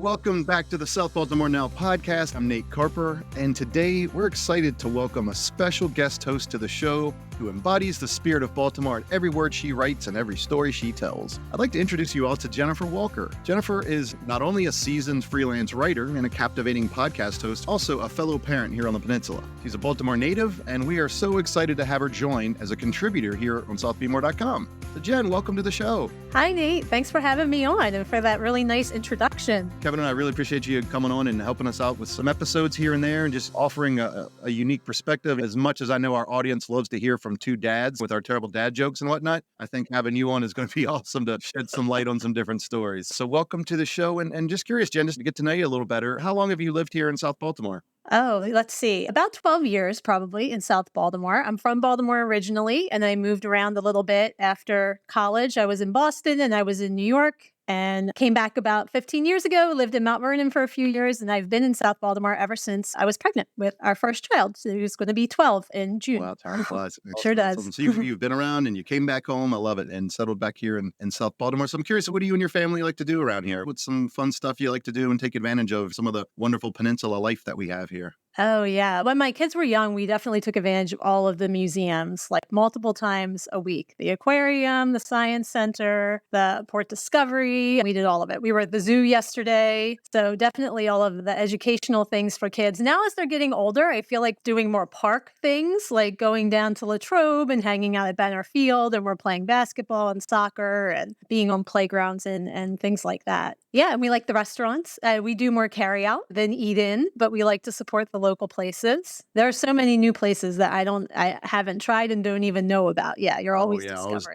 welcome back to the South Baltimore Now podcast. I'm Nate Carper, and today we're excited to welcome a special guest host to the show who embodies the spirit of Baltimore in every word she writes and every story she tells. I'd like to introduce you all to Jennifer Walker. Jennifer is not only a seasoned freelance writer and a captivating podcast host, also a fellow parent here on the peninsula. She's a Baltimore native, and we are so excited to have her join as a contributor here on southbaltimore.com. So Jen, welcome to the show. Hi, Nate. Thanks for having me on and for that really nice introduction. Kevin and I really appreciate you coming on and helping us out with some episodes here and there and just offering a unique perspective. As much as I know our audience loves to hear from two dads with our terrible dad jokes and whatnot, I think having you on is going to be awesome to shed some light on some different stories. So welcome to the show. And just curious, Jen, just to get to know you a little better, how long have you lived here in South Baltimore? Oh, let's see. About 12 years probably in South Baltimore. I'm from Baltimore originally, and I moved around a little bit after college. I was in Boston and I was in New York and came back about 15 years ago, lived in Mount Vernon for a few years, and I've been in South Baltimore ever since I was pregnant with our first child. So who's going to be 12 in June. Wow, time flies. Sure does. Awesome. So you've been around and you came back home. I love it. And settled back here in South Baltimore. So I'm curious, what do you and your family like to do around here? What's some fun stuff you like to do and take advantage of some of the wonderful peninsula life that we have here? Oh, yeah. When my kids were young, we definitely took advantage of all of the museums, like multiple times a week. The aquarium, the science center, the Port Discovery. We did all of it. We were at the zoo yesterday. So definitely all of the educational things for kids. Now, as they're getting older, I feel like doing more park things, like going down to Latrobe and hanging out at Banner Field. And we're playing basketball and soccer and being on playgrounds and things like that. Yeah, and we like the restaurants. We do more carry out than eat in, but we like to support the local places. There are so many new places that I haven't tried and don't even know about. Yeah, you're always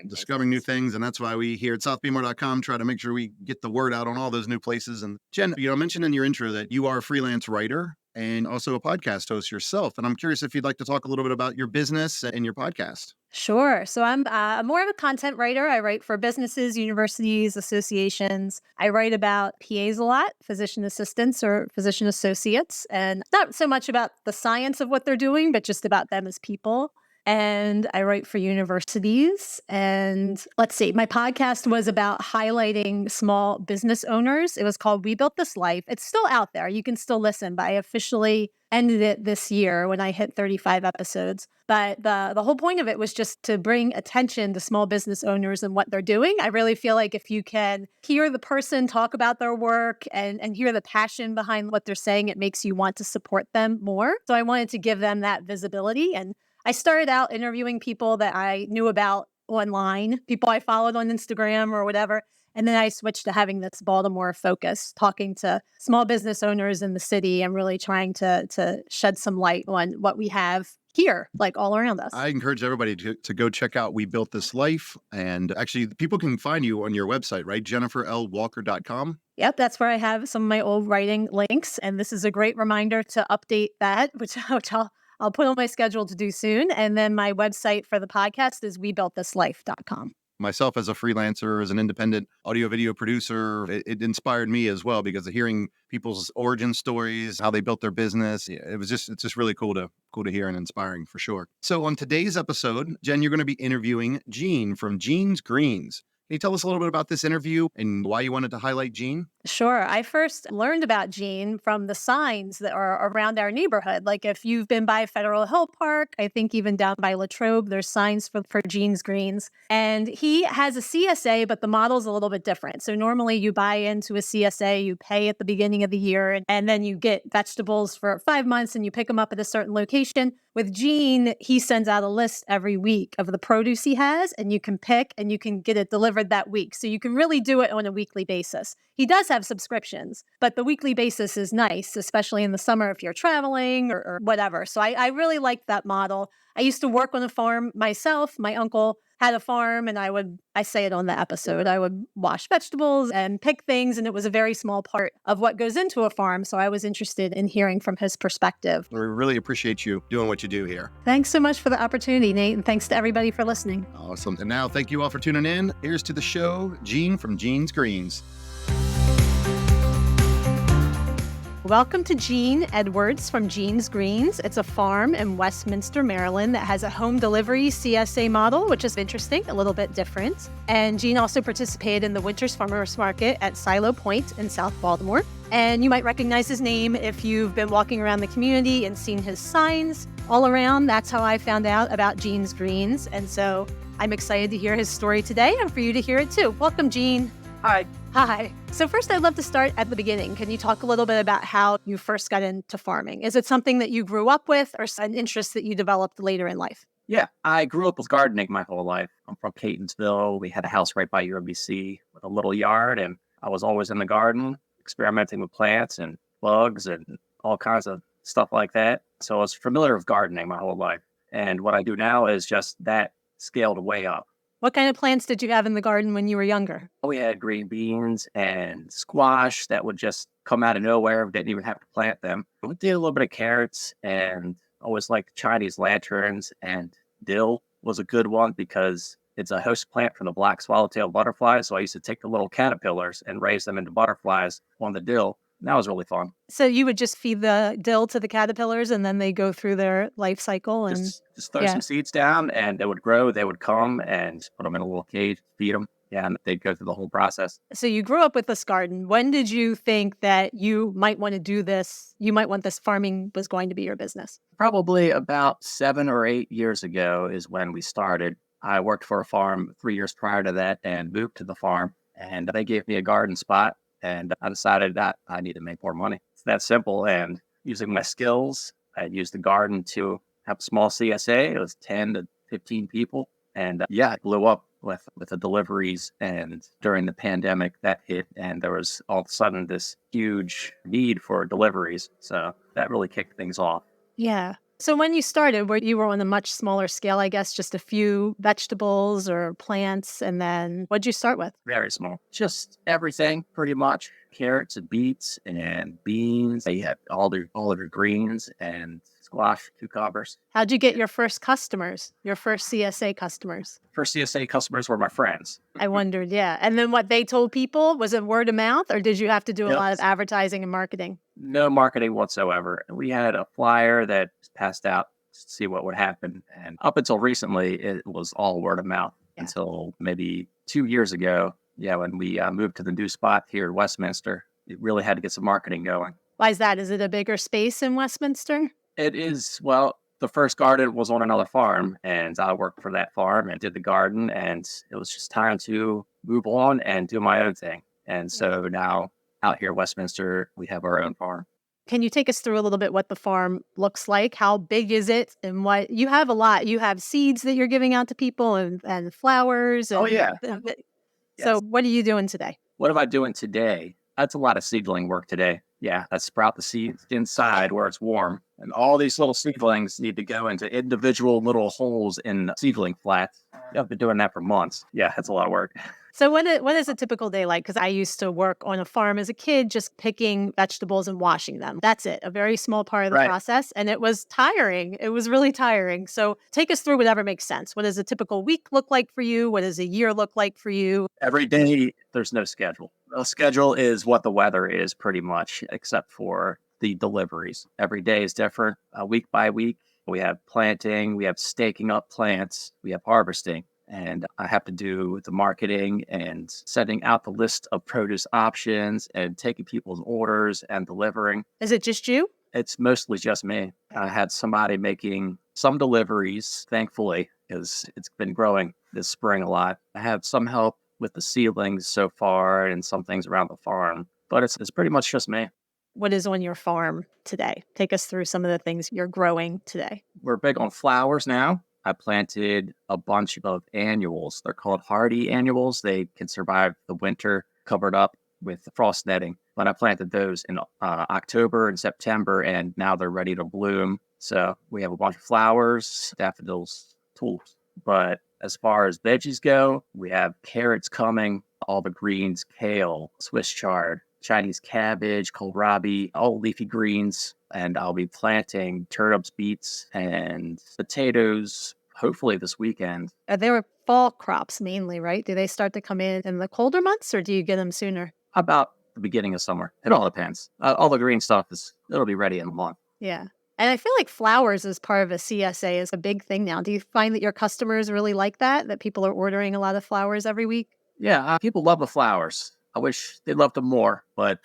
discovering new things, and that's why we here at southbaltimore.com try to make sure we get the word out on all those new places. And Jen, I mentioned in your intro that you are a freelance writer and also a podcast host yourself. And I'm curious if you'd like to talk a little bit about your business and your podcast. Sure. So I'm more of a content writer. I write for businesses, universities, associations. I write about PAs a lot, physician assistants or physician associates, and not so much about the science of what they're doing, but just about them as people. And I write for universities. And let's see, my podcast was about highlighting small business owners. It was called We Built This Life. It's still out there. You can still listen, but I officially ended it this year when I hit 35 episodes. But the whole point of it was just to bring attention to small business owners and what they're doing. I really feel like if you can hear the person talk about their work and hear the passion behind what they're saying, it makes you want to support them more. So I wanted to give them that visibility. And I started out interviewing people that I knew about online, people I followed on Instagram or whatever. And then I switched to having this Baltimore focus, talking to small business owners in the city and really trying to shed some light on what we have here, like all around us. I encourage everybody to go check out We Built This Life. And actually, people can find you on your website, right? JenniferLWalker.com. Yep, that's where I have some of my old writing links. And this is a great reminder to update that, which I'll put on my schedule to do soon. And then my website for the podcast is WeBuiltThisLife.com. Myself as a freelancer, as an independent audio video producer, it inspired me as well because of hearing people's origin stories, how they built their business. It's just really cool to hear and inspiring for sure. So on today's episode, Jen, you're going to be interviewing Jean from Jean's Greens. Can you tell us a little bit about this interview and why you wanted to highlight Jean? Sure. I first learned about Jean from the signs that are around our neighborhood. Like if you've been by Federal Hill Park, I think even down by Latrobe, there's signs for Jean's Greens. And he has a CSA, but the model's a little bit different. So normally you buy into a CSA, you pay at the beginning of the year, and then you get vegetables for 5 months and you pick them up at a certain location. With Jean, he sends out a list every week of the produce he has, and you can pick and you can get it delivered that week. So you can really do it on a weekly basis. He does have subscriptions, but the weekly basis is nice, especially in the summer if you're traveling or whatever. So I really like that model. I used to work on a farm myself. My uncle had a farm, and I say it on the episode, I would wash vegetables and pick things, and it was a very small part of what goes into a farm. So I was interested in hearing from his perspective. We really appreciate you doing what you do here. Thanks so much for the opportunity, Nate, and thanks to everybody for listening. Awesome. And now, thank you all for tuning in. Here's to the show, Jean from Jean's Greens. Welcome to Jean Edwards from Jean's Greens. It's a farm in Westminster, Maryland that has a home delivery CSA model, which is interesting, a little bit different. And Jean also participated in the Winter's Farmers Market at Silo Point in South Baltimore. And you might recognize his name if you've been walking around the community and seen his signs all around. That's how I found out about Gene's Greens. And so I'm excited to hear his story today and for you to hear it too. Welcome, Gene. Hi. Hi. So first, I'd love to start at the beginning. Can you talk a little bit about how you first got into farming? Is it something that you grew up with or an interest that you developed later in life? Yeah, I grew up with gardening my whole life. I'm from Catonsville. We had a house right by UMBC with a little yard, and I was always in the garden, experimenting with plants and bugs and all kinds of stuff like that. So I was familiar with gardening my whole life. And what I do now is just that scaled way up. What kind of plants did you have in the garden when you were younger? We had green beans and squash that would just come out of nowhere. We didn't even have to plant them. We did a little bit of carrots and always liked Chinese lanterns, and dill was a good one because it's a host plant from the black swallowtail butterfly. So I used to take the little caterpillars and raise them into butterflies on the dill. And that was really fun. So you would just feed the dill to the caterpillars and then they go through their life cycle and Just throw some seeds down and they would grow. They would come and put them in a little cage, feed them. Yeah, and they'd go through the whole process. So you grew up with this garden. When did you think that you might want to do this? You might want this farming was going to be your business? Probably about 7 or 8 years ago is when we started. I worked for a farm 3 years prior to that and moved to the farm. And they gave me a garden spot. And I decided that I need to make more money. It's that simple. And using my skills, I used the garden to have a small CSA. It was 10 to 15 people. And it blew up with the deliveries. And during the pandemic, that hit. And there was all of a sudden this huge need for deliveries. So that really kicked things off. Yeah. So when you started, where you were on a much smaller scale, I guess, just a few vegetables or plants, and then what'd you start with? Very small. Just everything, pretty much. Carrots and beets and beans. They had all of your greens and squash, cucumbers. How'd you get your first customers, your first CSA customers? First CSA customers were my friends. I wondered, yeah. And then what they told people, was it word of mouth, or did you have to do a lot of advertising and marketing? No marketing whatsoever. We had a flyer that was passed out to see what would happen. And up until recently, it was all word of mouth until maybe 2 years ago. Yeah, when we moved to the new spot here in Westminster, it really had to get some marketing going. Why is that? Is it a bigger space in Westminster? It is, well, the first garden was on another farm, and I worked for that farm and did the garden, and it was just time to move on and do my own thing. And so now out here in Westminster, we have our own farm. Can you take us through a little bit what the farm looks like? How big is it? And what you have a lot. You have seeds that you're giving out to people and flowers. And, Oh, yeah. So what are you doing today? What am I doing today? That's a lot of seedling work today. Yeah, I sprout the seeds inside where it's warm. And all these little seedlings need to go into individual little holes in seedling flats. I've been doing that for months. Yeah, that's a lot of work. So what is a typical day like? Because I used to work on a farm as a kid, just picking vegetables and washing them. That's it. A very small part of the process. And it was tiring. It was really tiring. So take us through whatever makes sense. What does a typical week look like for you? What does a year look like for you? Every day, there's no schedule. The schedule is what the weather is pretty much, except for the deliveries. Every day is different. Week by week, we have planting, we have staking up plants, we have harvesting. And I have to do the marketing and setting out the list of produce options and taking people's orders and delivering. Is it just you? It's mostly just me. I had somebody making some deliveries, thankfully, because it's been growing this spring a lot. I have some help with the seedlings so far and some things around the farm, but it's pretty much just me. What is on your farm today? Take us through some of the things you're growing today. We're big on flowers now. I planted a bunch of annuals. They're called hardy annuals. They can survive the winter covered up with frost netting. But I planted those in October and September, and now they're ready to bloom. So we have a bunch of flowers, daffodils, tulips. But as far as veggies go, we have carrots coming, all the greens, kale, Swiss chard, Chinese cabbage, kohlrabi, all leafy greens. And I'll be planting turnips, beets, and potatoes, hopefully this weekend. They were fall crops mainly, right? Do they start to come in the colder months, or do you get them sooner? About the beginning of summer. It all depends. All the green stuff it'll be ready in a month. Yeah. And I feel like flowers as part of a CSA is a big thing now. Do you find that your customers really like that people are ordering a lot of flowers every week? Yeah, people love the flowers. I wish they loved them more, but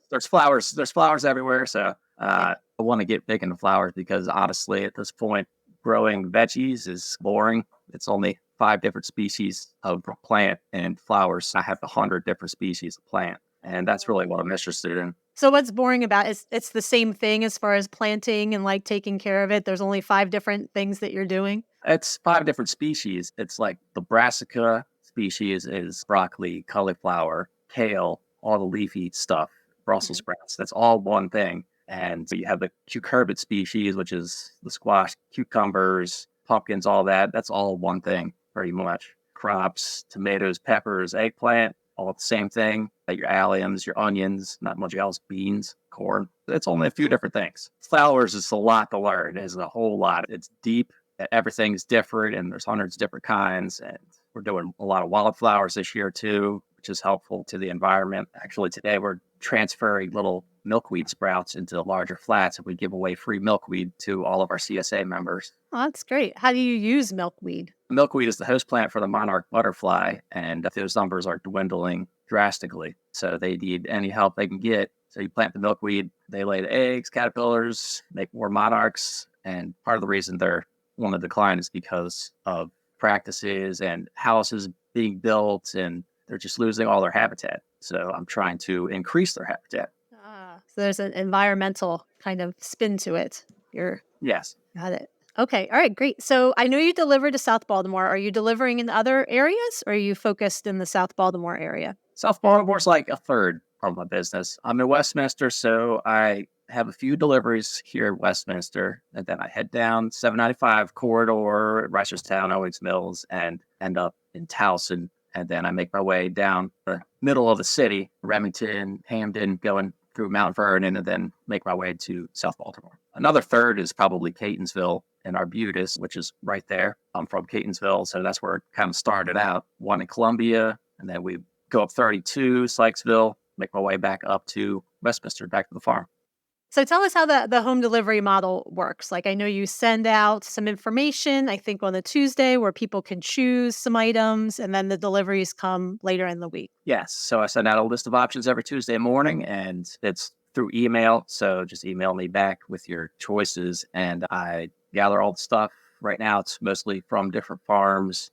there's flowers. There's flowers everywhere. So I want to get big into flowers because honestly, at this point, growing veggies is boring. It's only 5 different species of plant, and flowers, I have 100 different species of plant. And that's really what I'm interested in. So what's boring about it's the same thing as far as planting and like taking care of it. There's only 5 different things that you're doing. It's 5 different species. It's like the brassica species is broccoli, cauliflower, kale, all the leafy stuff, Brussels sprouts. That's all one thing. And so you have the cucurbit species, which is the squash, cucumbers, pumpkins, all that. That's all one thing, pretty much. Crops, tomatoes, peppers, eggplant, all the same thing. Your alliums, your onions, not much else, beans, corn. It's only a few different things. Flowers is a lot to learn. It's a whole lot. It's deep. Everything's different, and there's hundreds of different kinds. And we're doing a lot of wildflowers this year too, which is helpful to the environment. Actually, today we're transferring little milkweed sprouts into larger flats, and we give away free milkweed to all of our CSA members. Oh, that's great. How do you use milkweed? Milkweed is the host plant for the monarch butterfly, and those numbers are dwindling drastically. So they need any help they can get. So you plant the milkweed, they lay the eggs, caterpillars, make more monarchs. And part of the reason they're on the decline is because of practices and houses being built, and they're just losing all their habitat. So I'm trying to increase their habitat. So there's an environmental kind of spin to it. Yes. Got it. Okay. All right. Great. So I know you deliver to South Baltimore. Are you delivering in other areas, or are you focused in the South Baltimore area? South Baltimore's like a third of my business. I'm in Westminster, so I have a few deliveries here in Westminster, and then I head down 795 corridor, Reisterstown, Owings Mills, and end up in Towson. And then I make my way down the middle of the city, Remington, Hamden, going through Mount Vernon, and then make my way to South Baltimore. Another third is probably Catonsville and Arbutus, which is right there. I'm from Catonsville, so that's where it kind of started out. One in Columbia, and then we go up 32, Sykesville, make my way back up to Westminster, back to the farm. So tell us how the home delivery model works. Like I know you send out some information, I think on a Tuesday, where people can choose some items, and then the deliveries come later in the week. Yes. So I send out a list of options every Tuesday morning, and it's through email. So just email me back with your choices, and I gather all the stuff. Right now, it's mostly from different farms.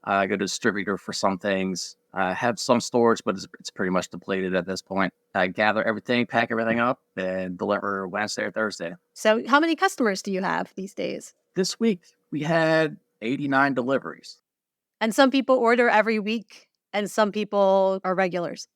I go to distributor for some things. I have some storage, but it's pretty much depleted at this point. I gather everything, pack everything up, and deliver Wednesday or Thursday. So how many customers do you have these days? This week, we had 89 deliveries. And some people order every week, and some people are regulars.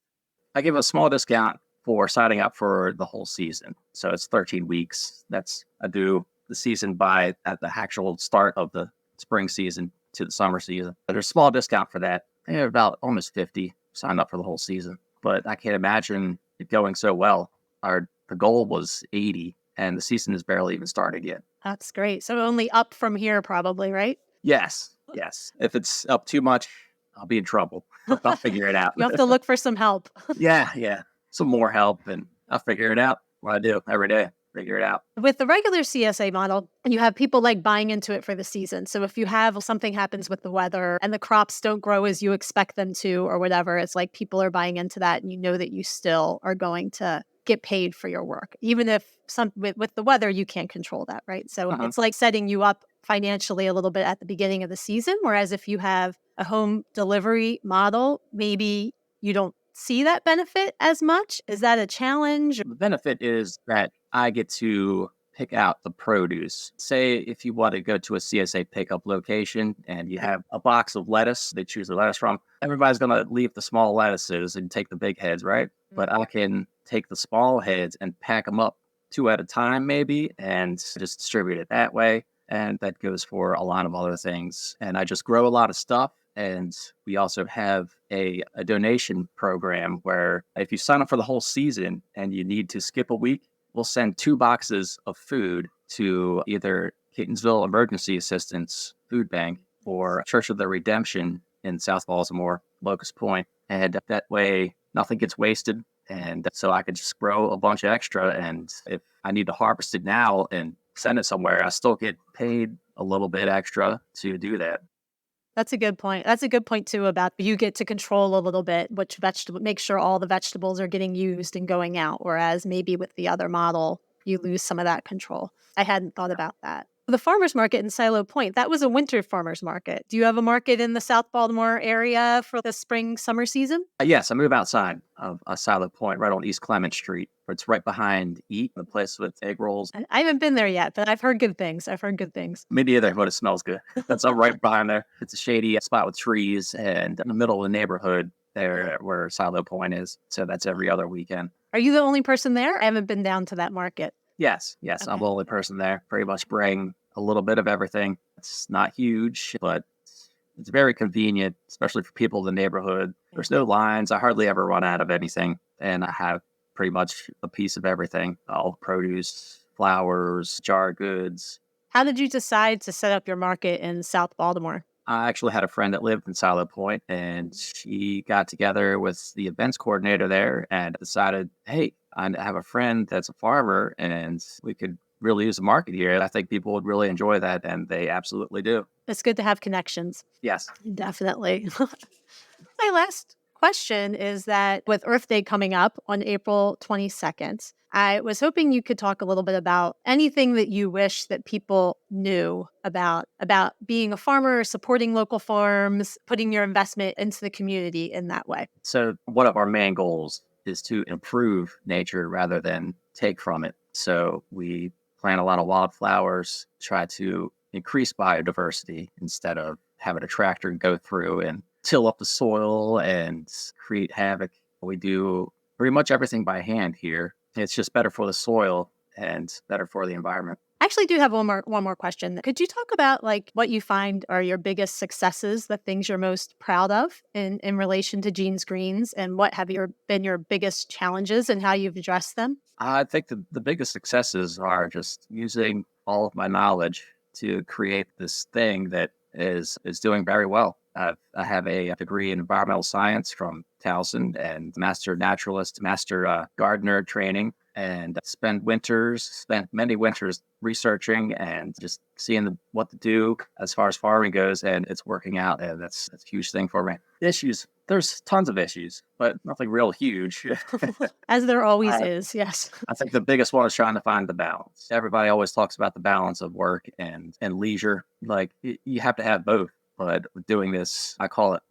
I give a small discount for signing up for the whole season. So it's 13 weeks. I do the season by at the actual start of the spring season to the summer season. But there's a small discount for that. I have about almost 50 signed up for the whole season. But I can't imagine it going so well. The goal was 80, and the season is barely even started yet. That's great. So only up from here probably, right? Yes. If it's up too much, I'll be in trouble. I'll figure it out. You have to look for some help. Yeah. Some more help, and I'll figure it out. What I do every day. Figure it out. With the regular CSA model, you have people like buying into it for the season. So if you have something happens with the weather and the crops don't grow as you expect them to or whatever, it's like people are buying into that, and you know that you still are going to get paid for your work. Even if with the weather, you can't control that, right? So it's like setting you up financially a little bit at the beginning of the season. Whereas if you have a home delivery model, maybe you don't see that benefit as much. Is that a challenge? The benefit is that I get to pick out the produce. Say if you want to go to a CSA pickup location and you have a box of lettuce, they choose the lettuce from, everybody's going to leave the small lettuces and take the big heads, right? But I can take the small heads and pack them up 2 at a time maybe and just distribute it that way. And that goes for a lot of other things. And I just grow a lot of stuff. And we also have a donation program where if you sign up for the whole season and you need to skip a week, we'll send 2 boxes of food to either Catonsville Emergency Assistance Food Bank or Church of the Redemption in South Baltimore, Locust Point. And that way, nothing gets wasted. And so I could just grow a bunch of extra. And if I need to harvest it now and send it somewhere, I still get paid a little bit extra to do that. That's a good point. That's a good point too about you get to control a little bit which vegetable, make sure all the vegetables are getting used and going out. Whereas maybe with the other model, you lose some of that control. I hadn't thought about that. The farmer's market in Silo Point, that was a winter farmer's market. Do you have a market in the South Baltimore area for the spring, summer season? Yes, I move outside of Silo Point, right on East Clement Street. It's right behind Eat, the place with egg rolls. I haven't been there yet, but I've heard good things. I've heard good things. Me neither, but it smells good. That's right behind there. It's a shady spot with trees and in the middle of the neighborhood there where Silo Point is. So that's every other weekend. Are you the only person there? I haven't been down to that market. Yes, Okay. I'm the only person there. Pretty much bring a little bit of everything. It's not huge, but it's very convenient, especially for people in the neighborhood. There's no lines. I hardly ever run out of anything. And I have pretty much a piece of everything. All produce, flowers, jar goods. How did you decide to set up your market in South Baltimore? I actually had a friend that lived in Silo Point, and she got together with the events coordinator there and decided, hey, I have a friend that's a farmer, and we could really use a market here. I think people would really enjoy that, and they absolutely do. It's good to have connections. Yes. Definitely. My last question is that with Earth Day coming up on April 22nd, I was hoping you could talk a little bit about anything that you wish that people knew about being a farmer, supporting local farms, putting your investment into the community in that way. So one of our main goals is to improve nature rather than take from it. So we plant a lot of wildflowers, try to increase biodiversity instead of having a tractor go through and till up the soil and create havoc. We do pretty much everything by hand here. It's just better for the soil and better for the environment. I actually do have one more question. Could you talk about like what you find are your biggest successes, the things you're most proud of in relation to Jean's Greens, and what have been your biggest challenges and how you've addressed them? I think the biggest successes are just using all of my knowledge to create this thing that is doing very well. I have a degree in environmental science from Towson and master naturalist, master gardener training, and spent many winters researching and just seeing what to do as far as farming goes, and it's working out, and that's a huge thing for me. Issues, there's tons of issues, but nothing real huge. As there always is, yes. I think the biggest one is trying to find the balance. Everybody always talks about the balance of work and leisure. Like you have to have both. But doing this, I call it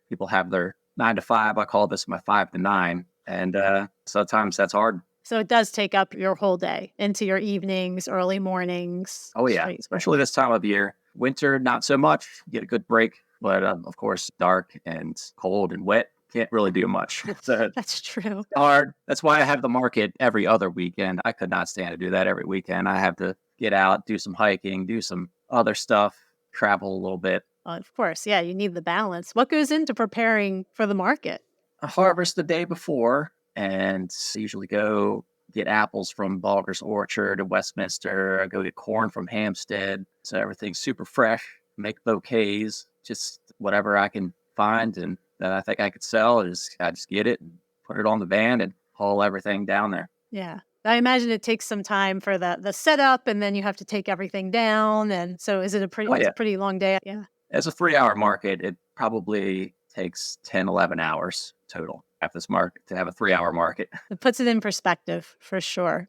people have their 9 to 5. I call this my 5 to 9. And sometimes that's hard. So it does take up your whole day into your evenings, early mornings. Oh, yeah. Especially this time of year. Winter, not so much. You get a good break. But of course, dark and cold and wet. Can't really do much. So that's true. Hard. That's why I have the market every other weekend. I could not stand to do that every weekend. I have to get out, do some hiking, do some other stuff, travel a little bit. Of course. Yeah, you need the balance. What goes into preparing for the market? I harvest the day before and usually go get apples from Balger's Orchard in Westminster. I go get corn from Hampstead. So everything's super fresh. Make bouquets, just whatever I can find and that I think I could sell. I just get it and put it on the van and haul everything down there. Yeah. I imagine it takes some time for the setup, and then you have to take everything down. And so is it a pretty long day? Yeah. As a 3-hour market, it probably takes 10, 11 hours total at this market to have a 3-hour market. It puts it in perspective for sure.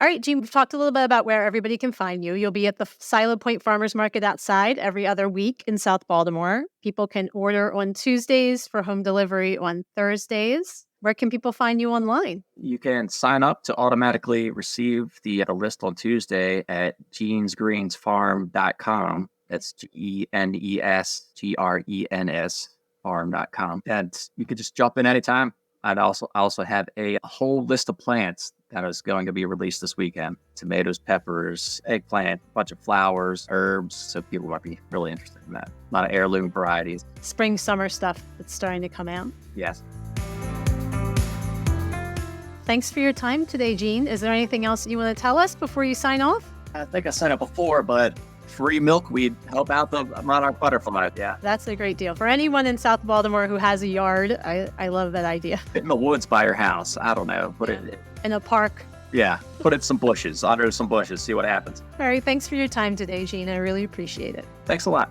All right, Jean, we've talked a little bit about where everybody can find you. You'll be at the Silo Point Farmers Market outside every other week in South Baltimore. People can order on Tuesdays for home delivery on Thursdays. Where can people find you online? You can sign up to automatically receive the list on Tuesday at jeansgreensfarm.com. That's GENESGRENS farm.com. And you could just jump in anytime. I also have a whole list of plants that is going to be released this weekend. Tomatoes, peppers, eggplant, a bunch of flowers, herbs. So people might be really interested in that. A lot of heirloom varieties. Spring, summer stuff that's starting to come out. Yes. Thanks for your time today, Jean. Is there anything else you want to tell us before you sign off? I think I said it before, but free milkweed help out the monarch butterfly. Yeah. That's a great deal. For anyone in South Baltimore who has a yard, I love that idea. In the woods by your house. I don't know. But in a park. Yeah, put in some bushes, under some bushes, see what happens. All right. Thanks for your time today, Gina. I really appreciate it. Thanks a lot.